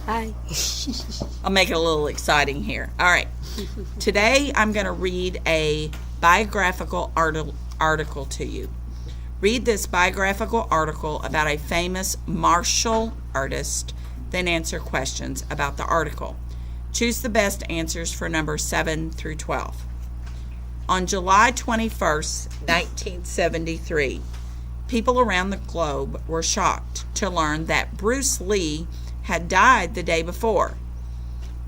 Hi. I'll make it a little exciting here. All right. Today I'm going to read a biographical article to you. Read this biographical article about a famous martial artist, then answer questions about the article. Choose the best answers for numbers 7 through 12. On July 21st, 1973, people around the globe were shocked to learn that Bruce Lee had died the day before.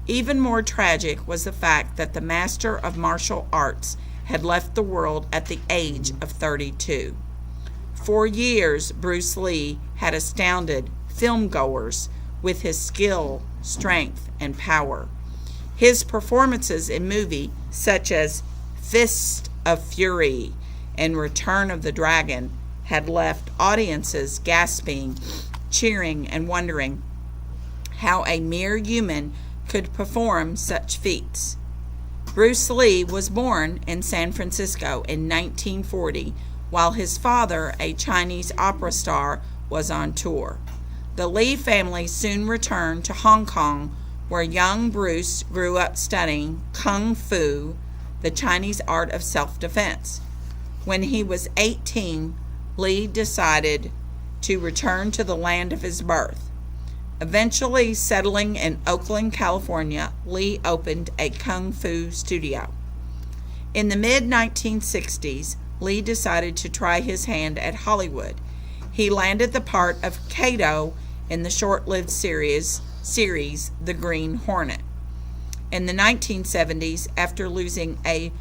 Even more tragic was the fact that the master of martial arts had left the world at the age of 32. For years, Bruce Lee had astounded filmgoers with his skill, strength, and power. His performances in movies such as Fist of Fury and Return of the Dragon had left audiences gasping, cheering, and wondering how a mere human could perform such feats. Bruce Lee was born in San Francisco in 1940 while his father, a Chinese opera star, was on tour. The Lee family soon returned to Hong Kong, where young Bruce grew up studying Kung Fu, the Chinese art of self-defense. When he was 18, Lee decided to return to the land of his birth. Eventually settling in Oakland, California, Lee opened a Kung Fu studio. In the mid-1960s, Lee decided to try his hand at Hollywood. He landed the part of Kato in the short-lived series The Green Hornet. In the 1970s, after losing a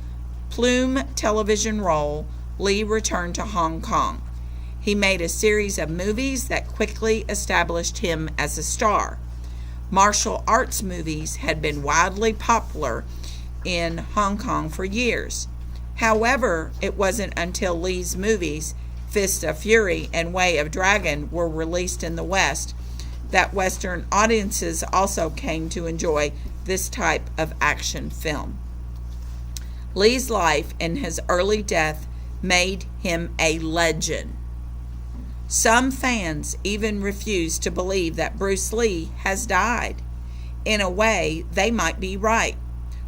Plume television role, Lee returned to Hong Kong. He made a series of movies that quickly established him as a star. Martial arts movies had been wildly popular in Hong Kong for years. However, it wasn't until Lee's movies, Fist of Fury and Way of Dragon, were released in the West that Western audiences also came to enjoy this type of action film. Lee's life and his early death made him a legend. Some fans even refuse to believe that Bruce Lee has died. In a way, they might be right.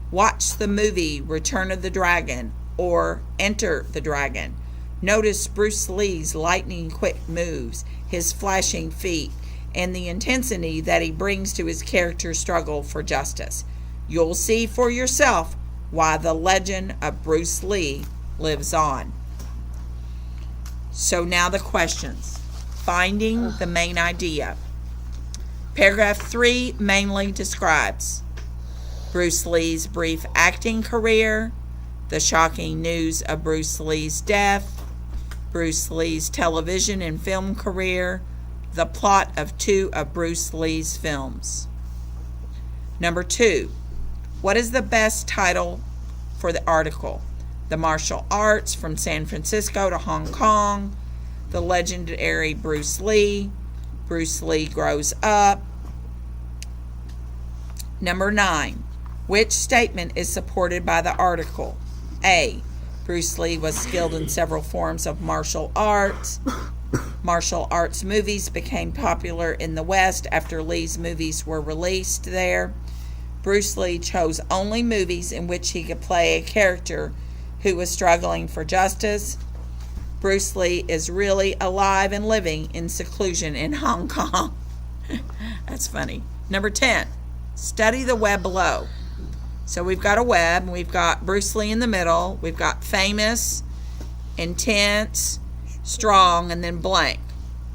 Watch the movie Return of the Dragon or Enter the Dragon. Notice Bruce Lee's lightning-quick moves, his flashing feet, and the intensity that he brings to his character's struggle for justice. You'll see for yourself why the legend of Bruce Lee lives on. So now the questions. Finding the main idea. Paragraph 3 mainly describes Bruce Lee's brief acting career, the shocking news of Bruce Lee's death, Bruce Lee's television and film career, the plot of 2 of Bruce Lee's films. Number 2, what is the best title for the article? The Martial Arts from San Francisco to Hong Kong, the legendary Bruce Lee grows up. Number 9, which statement is supported by the article? A, Bruce Lee was skilled in several forms of martial arts. Martial arts movies became popular in the West after Lee's movies were released there. Bruce Lee chose only movies in which he could play a character who was struggling for justice. Bruce Lee is really alive and living in seclusion in Hong Kong. That's funny. Number 10, study the web below. So we've got a web, and we've got Bruce Lee in the middle. We've got famous, intense, strong, and then blank.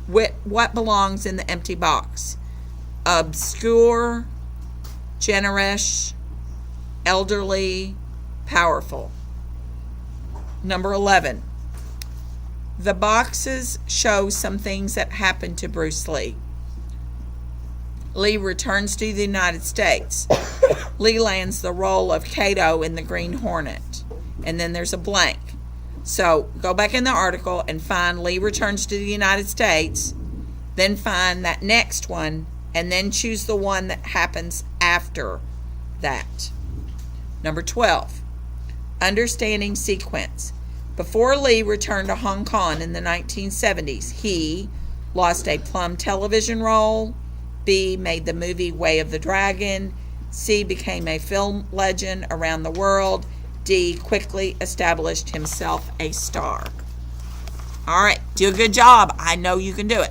What belongs in the empty box? Obscure, generous, elderly, powerful. Number 11. The boxes show some things that happened to Bruce Lee. Lee returns to the United States. Lee lands the role of Kato in The Green Hornet. And then there's a blank. So go back in the article and find Lee returns to the United States. Then find that next one. And then choose the one that happens after that. Number 12. Understanding sequence. Before Lee returned to Hong Kong in the 1970s, he, lost a Plum television role. B, made the movie Way of the Dragon. C, became a film legend around the world. D, quickly established himself a star. All right, do a good job. I know you can do it.